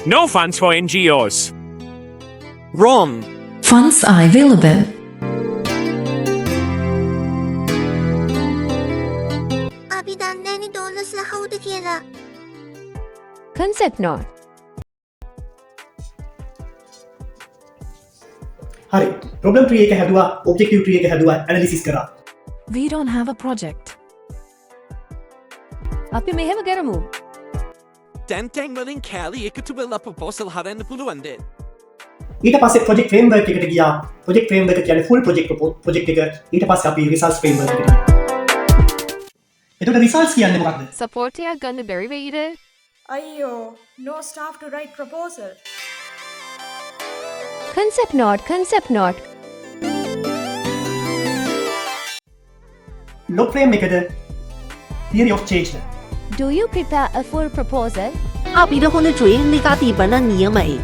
No funds for NGOs. Wrong. Funds are available. أبدا لاني دولس لحود كذا. Concept note. හරි problem tree එක හැදුවා objective tree එක හැදුවා ඇනලිසිස් කරා We don't have a project. අපි මෙහෙම කරමු. දැන් වලින් කෑලි එකතු වෙලා ප්‍රොපෝසල් හදන්න පුළුවන්ද? ඊට පස්සේ ප්‍රොජෙක්ට් ෆ්‍රේම්වර්ක් එකට ගියා ප්‍රොජෙක්ට් ෆ්‍රේම්වර්ක් කියන්නේ ෆුල් ප්‍රොජෙක්ට් එක ඊට පස්සේ අපි රිසල්ට්ස් ෆ්‍රේම්වර්ක් එකට ගියා එතකොට රිසල්ට්ස් කියන්නේ මොකක්ද Support එකක් ගන්න බැරි වෙයිද? Ayyo, no staff to write proposal. Concept note. log frame එකද theory of change Do you prepare a full proposal? 阿比的婚的主因你家底本了你美。